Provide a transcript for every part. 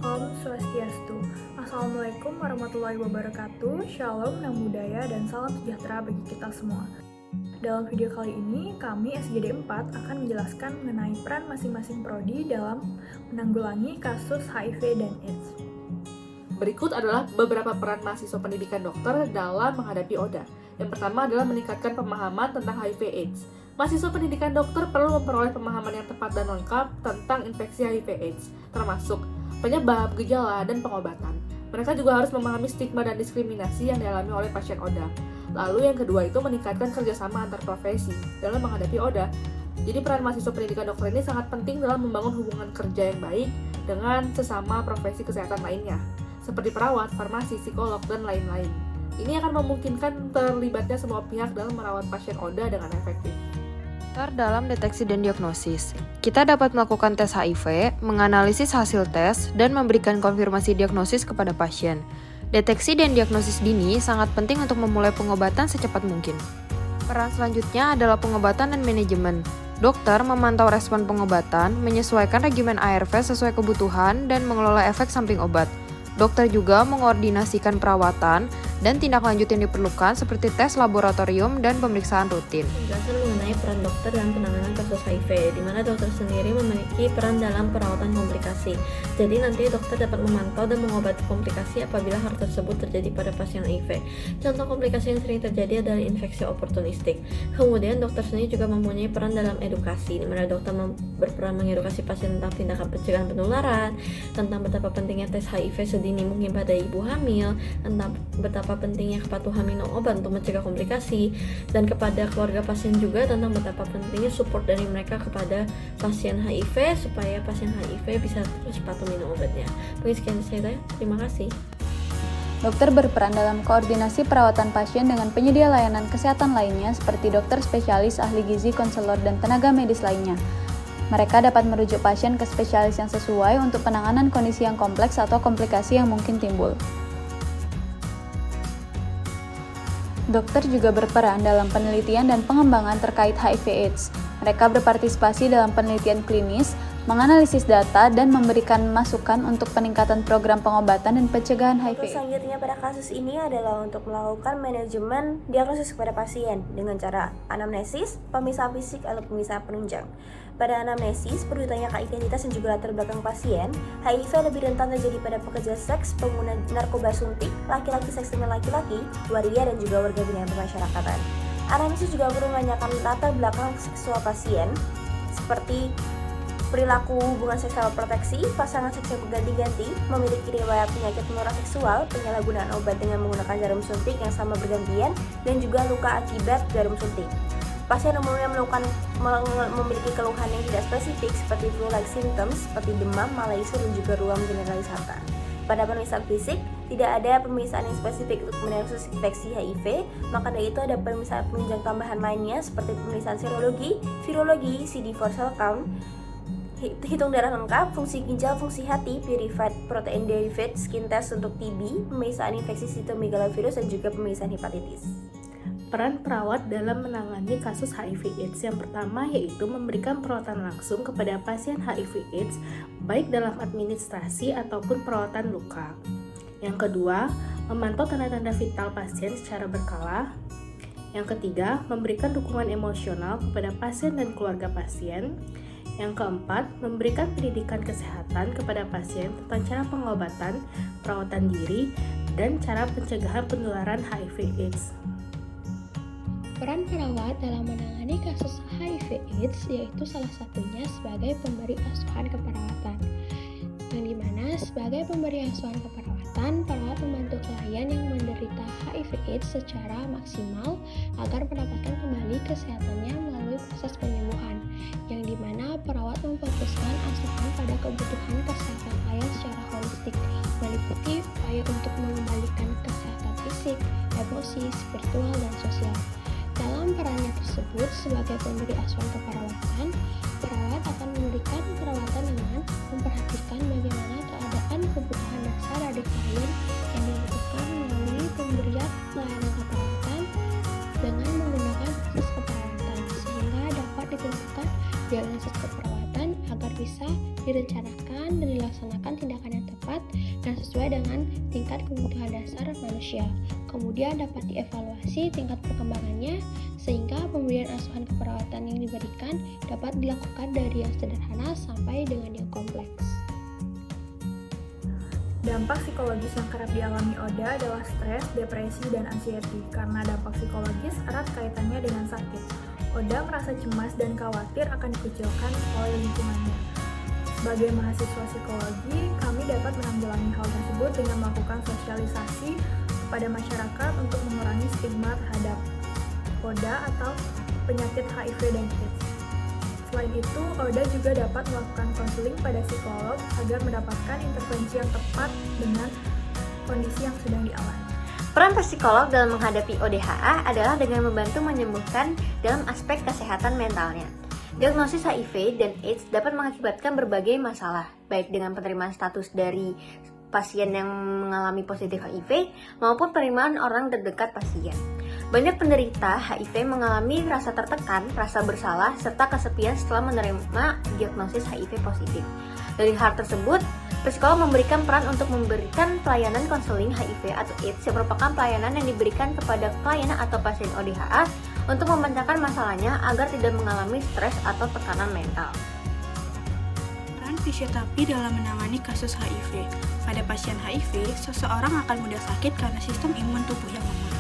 Om Swastiastu. Assalamualaikum warahmatullahi wabarakatuh. Shalom, Namo Buddhaya, dan salam sejahtera bagi kita semua. Dalam video kali ini, kami SJD 4 akan menjelaskan mengenai peran masing-masing prodi dalam menanggulangi kasus HIV dan AIDS. Berikut adalah beberapa peran mahasiswa pendidikan dokter dalam menghadapi ODA. Yang pertama adalah meningkatkan pemahaman tentang HIV/AIDS. Mahasiswa pendidikan dokter perlu memperoleh pemahaman yang tepat dan lengkap tentang infeksi HIV/AIDS, termasuk penyebab, gejala, dan pengobatan. Mereka juga harus memahami stigma dan diskriminasi yang dialami oleh pasien ODA. Lalu yang kedua itu meningkatkan kerjasama antar profesi dalam menghadapi ODA. Jadi peran mahasiswa pendidikan dokter ini sangat penting dalam membangun hubungan kerja yang baik dengan sesama profesi kesehatan lainnya, seperti perawat, farmasi, psikolog, dan lain-lain. Ini akan memungkinkan terlibatnya semua pihak dalam merawat pasien ODA dengan efektif. Dalam deteksi dan diagnosis, kita dapat melakukan tes HIV, menganalisis hasil tes, dan memberikan konfirmasi diagnosis kepada pasien. Deteksi dan diagnosis dini sangat penting untuk memulai pengobatan secepat mungkin. Peran selanjutnya adalah pengobatan dan manajemen. Dokter memantau respon pengobatan, menyesuaikan regimen ARV sesuai kebutuhan, dan mengelola efek samping obat. Dokter juga mengordinasikan perawatan dan tindak lanjut yang diperlukan seperti tes laboratorium dan pemeriksaan rutin. Penjelasan mengenai peran dokter dalam penanganan kasus HIV, di mana dokter sendiri memiliki peran dalam perawatan komplikasi. Jadi nanti dokter dapat memantau dan mengobati komplikasi apabila hal tersebut terjadi pada pasien HIV. Contoh komplikasi yang sering terjadi adalah infeksi oportunistik. Kemudian dokter sendiri juga mempunyai peran dalam edukasi, di mana dokter berperan mengedukasi pasien tentang tindakan pencegahan penularan, tentang betapa pentingnya tes HIV sedini mungkin pada ibu hamil, tentang betapa pentingnya kepatuhan minum obat untuk mencegah komplikasi, dan kepada keluarga pasien juga tentang betapa pentingnya support dari mereka kepada pasien HIV supaya pasien HIV bisa terus patuh minum obatnya. Mungkin sekian dari saya, terima kasih. Dokter berperan dalam koordinasi perawatan pasien dengan penyedia layanan kesehatan lainnya seperti dokter spesialis, ahli gizi, konselor, dan tenaga medis lainnya. Mereka dapat merujuk pasien ke spesialis yang sesuai untuk penanganan kondisi yang kompleks atau komplikasi yang mungkin timbul. Dokter juga berperan dalam penelitian dan pengembangan terkait HIV/AIDS. Mereka berpartisipasi dalam penelitian klinis, menganalisis data, dan memberikan masukan untuk peningkatan program pengobatan dan pencegahan HIV. Selanjutnya pada kasus ini adalah untuk melakukan manajemen diagnosis kepada pasien dengan cara anamnesis, pemisahan fisik, atau pemisahan penunjang. Pada anamnesis, perlu ditanyakan identitas dan juga latar belakang pasien. HIV lebih rentan terjadi pada pekerja seks, pengguna narkoba suntik, laki-laki seks dengan laki-laki, waria, dan juga warga binaan pemasyarakatan. Anamnesis juga perlu menanyakan latar belakang seksual pasien, seperti perilaku hubungan seksual proteksi, pasangan seks yang berganti-ganti, memiliki riwayat penyakit menular seksual, penyalahgunaan obat dengan menggunakan jarum suntik yang sama bergantian, dan juga luka akibat jarum suntik. Pasien umumnya memiliki keluhan yang tidak spesifik seperti flu-like symptoms seperti demam, malaise, dan juga ruam generalisata. Pada pemeriksaan fisik, tidak ada pemeriksaan yang spesifik untuk mendiagnosis infeksi HIV, maka dari itu ada pemeriksaan penunjang tambahan lainnya seperti pemeriksaan serologi, virologi, CD4 cell count, hitung darah lengkap, fungsi ginjal, fungsi hati, purified protein derivative, skin test untuk TB, pemeriksaan infeksi sitomegalovirus, dan juga pemeriksaan hepatitis. Peran perawat dalam menangani kasus HIV/AIDS yang pertama yaitu memberikan perawatan langsung kepada pasien HIV/AIDS baik dalam administrasi ataupun perawatan luka. Yang kedua, memantau tanda-tanda vital pasien secara berkala. Yang ketiga, memberikan dukungan emosional kepada pasien dan keluarga pasien. Yang keempat, memberikan pendidikan kesehatan kepada pasien tentang cara pengobatan, perawatan diri, dan cara pencegahan penularan HIV/AIDS. Peran perawat dalam menangani kasus HIV/AIDS yaitu salah satunya sebagai pemberi asuhan keperawatan. Yang dimana sebagai pemberi asuhan keperawatan, perawat membantu klien yang menderita HIV/AIDS secara maksimal agar mendapatkan kembali kesehatannya melalui proses penyembuhan. Yang dimana perawat memfokuskan asuhan pada kebutuhan kesehatan klien secara holistik, meliputi upaya untuk mengembalikan kesehatan fisik, emosi, spiritual, dan sosial. Dalam perannya tersebut sebagai pemberi asuhan keperawatan, perawat akan memberikan perawatan dengan memperhatikan bagaimana keadaan kebutuhan dasar dari klien yang dilakukan melalui pemberian layanan keperawatan dengan menggunakan proses keperawatan sehingga dapat ditentukan diagnosis keperawatan agar bisa bisa direncanakan dan dilaksanakan tindakan yang tepat dan sesuai dengan tingkat kebutuhan dasar manusia. Kemudian dapat dievaluasi tingkat perkembangannya sehingga pemberian asuhan keperawatan yang diberikan dapat dilakukan dari yang sederhana sampai dengan yang kompleks. Dampak psikologis yang kerap dialami Oda adalah stres, depresi, dan anxiety. Karena dampak psikologis erat kaitannya dengan sakit. Oda merasa cemas dan khawatir akan dikucilkan oleh lingkungannya. Sebagai mahasiswa psikologi, kami dapat menanggulangi hal tersebut dengan melakukan sosialisasi kepada masyarakat untuk mengurangi stigma terhadap Oda atau penyakit HIV dan AIDS. Selain itu, Oda juga dapat melakukan konseling pada psikolog agar mendapatkan intervensi yang tepat dengan kondisi yang sedang dialami. Peran psikolog dalam menghadapi ODHA adalah dengan membantu menyembuhkan dalam aspek kesehatan mentalnya. Diagnosis HIV dan AIDS dapat mengakibatkan berbagai masalah, baik dengan penerimaan status dari pasien yang mengalami positif HIV maupun penerimaan orang terdekat pasien. Banyak penderita HIV mengalami rasa tertekan, rasa bersalah, serta kesepian setelah menerima diagnosis HIV positif. Dari hal tersebut, psikolog memberikan peran untuk memberikan pelayanan konseling HIV atau AIDS yang merupakan pelayanan yang diberikan kepada klien atau pasien ODHA untuk memecahkan masalahnya agar tidak mengalami stres atau tekanan mental. Peran fisioterapi dalam menangani kasus HIV. Pada pasien HIV, seseorang akan mudah sakit karena sistem imun tubuh yang lemah,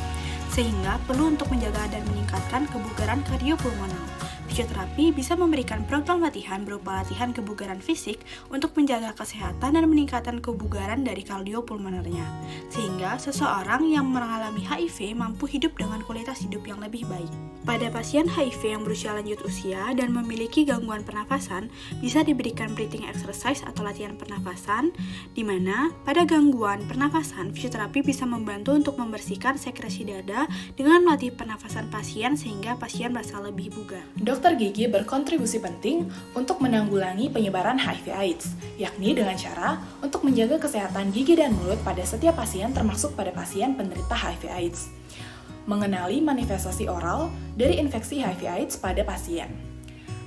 sehingga perlu untuk menjaga dan meningkatkan kebugaran kardiopulmoner. Fisioterapi bisa memberikan program latihan berupa latihan kebugaran fisik untuk menjaga kesehatan dan meningkatkan kebugaran dari kardiopulmonernya, sehingga seseorang yang mengalami HIV mampu hidup dengan kualitas hidup yang lebih baik. Pada pasien HIV yang berusia lanjut usia dan memiliki gangguan pernafasan, bisa diberikan breathing exercise atau latihan pernafasan, di mana pada gangguan pernafasan, fisioterapi bisa membantu untuk membersihkan sekresi dada dengan melatih pernafasan pasien sehingga pasien merasa lebih bugar. Dokter gigi berkontribusi penting untuk menanggulangi penyebaran HIV/AIDS, yakni dengan cara untuk menjaga kesehatan gigi dan mulut pada setiap pasien termasuk pada pasien penderita HIV/AIDS. Mengenali manifestasi oral dari infeksi HIV/AIDS pada pasien.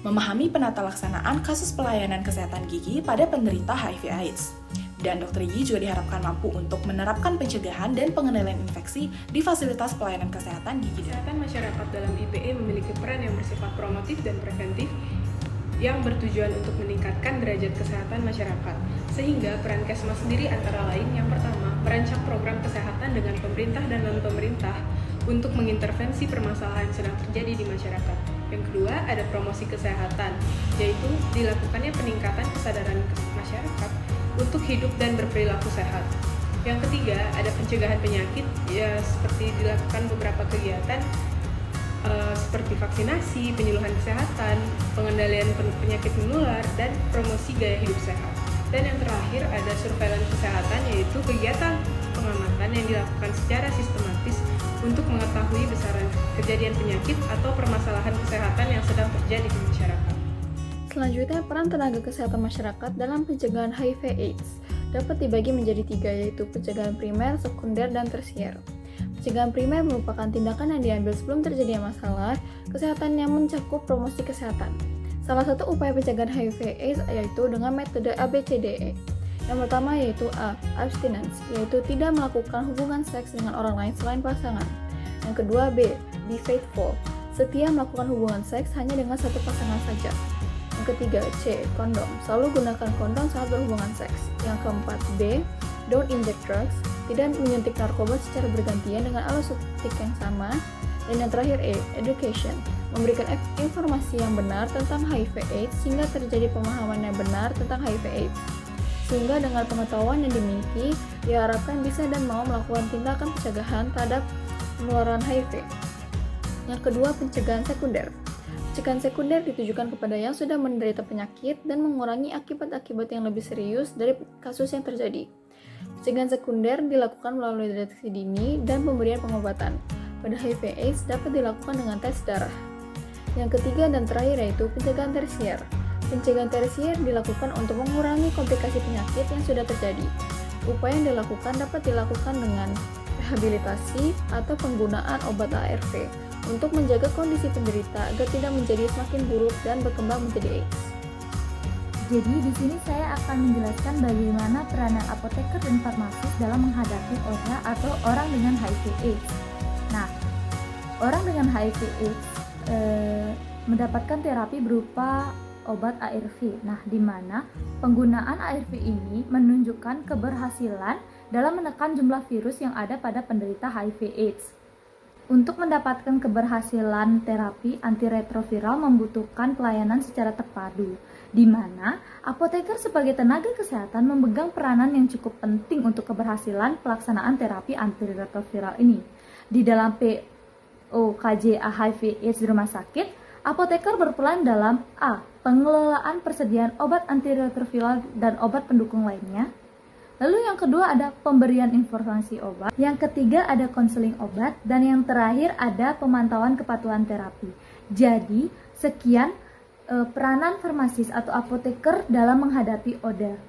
Memahami penata laksanaan kasus pelayanan kesehatan gigi pada penderita HIV/AIDS. Dan dokter gigi juga diharapkan mampu untuk menerapkan pencegahan dan pengendalian infeksi di fasilitas pelayanan kesehatan gigi. Kesehatan masyarakat dalam IPE memiliki peran yang bersifat promotif dan preventif yang bertujuan untuk meningkatkan derajat kesehatan masyarakat. Sehingga peran Kesmas sendiri antara lain yang pertama, merancang program kesehatan dengan pemerintah dan non-pemerintah untuk mengintervensi permasalahan yang sedang terjadi di masyarakat. Yang kedua, ada promosi kesehatan, yaitu dilakukannya peningkatan kesadaran masyarakat untuk hidup dan berperilaku sehat. Yang ketiga, ada pencegahan penyakit, ya seperti dilakukan beberapa kegiatan seperti vaksinasi, penyuluhan kesehatan, pengendalian penyakit menular, dan promosi gaya hidup sehat. Dan yang terakhir ada surveillance kesehatan, yaitu kegiatan pengamatan yang dilakukan secara sistematis untuk mengetahui besaran kejadian penyakit atau permasalahan kesehatan yang sedang terjadi di masyarakat. Selanjutnya, peran tenaga kesehatan masyarakat dalam pencegahan HIV/AIDS dapat dibagi menjadi 3, yaitu pencegahan primer, sekunder, dan tersier. Pencegahan primer merupakan tindakan yang diambil sebelum terjadinya masalah kesehatan yang mencakup promosi kesehatan. Salah satu upaya pencegahan HIV/AIDS yaitu dengan metode ABCDE. Yang pertama yaitu A. Abstinence, yaitu tidak melakukan hubungan seks dengan orang lain selain pasangan. Yang kedua B. Be faithful, setia melakukan hubungan seks hanya dengan satu pasangan saja. Yang ketiga C. Kondom, selalu gunakan kondom saat berhubungan seks. Yang keempat B. Don't inject drugs, tidak menyuntik narkoba secara bergantian dengan alat suntik yang sama. Dan yang terakhir E. Education, memberikan informasi yang benar tentang HIV/AIDS sehingga terjadi pemahaman yang benar tentang HIV/AIDS. Sehingga dengan pengetahuan yang dimiliki, diharapkan bisa dan mau melakukan tindakan pencegahan terhadap penularan HIV. Yang kedua, pencegahan sekunder. Pencegahan sekunder ditujukan kepada yang sudah menderita penyakit dan mengurangi akibat-akibat yang lebih serius dari kasus yang terjadi. Pencegahan sekunder dilakukan melalui deteksi dini dan pemberian pengobatan. Pada HIV/AIDS dapat dilakukan dengan tes darah. Yang ketiga dan terakhir yaitu pencegahan tersier. Pencegahan tersier dilakukan untuk mengurangi komplikasi penyakit yang sudah terjadi. Upaya yang dilakukan dapat dilakukan dengan rehabilitasi atau penggunaan obat ARV untuk menjaga kondisi penderita agar tidak menjadi semakin buruk dan berkembang menjadi AIDS. Jadi di sini saya akan menjelaskan bagaimana peranan apoteker dan farmasis dalam menghadapi ODA atau orang dengan HIV/AIDS. Nah, orang dengan HIV/AIDS mendapatkan terapi berupa obat ARV. Nah, di mana penggunaan ARV ini menunjukkan keberhasilan dalam menekan jumlah virus yang ada pada penderita HIV/AIDS. Untuk mendapatkan keberhasilan terapi antiretroviral membutuhkan pelayanan secara terpadu, di mana apoteker sebagai tenaga kesehatan memegang peranan yang cukup penting untuk keberhasilan pelaksanaan terapi antiretroviral ini. Di dalam POKJ HIV/AIDS di rumah sakit, apoteker berperan dalam A. Pengelolaan persediaan obat antiretroviral dan obat pendukung lainnya. Lalu yang kedua ada pemberian informasi obat. Yang ketiga ada konseling obat. Dan yang terakhir ada pemantauan kepatuhan terapi. Jadi, sekian peranan farmasis atau apoteker dalam menghadapi ODA.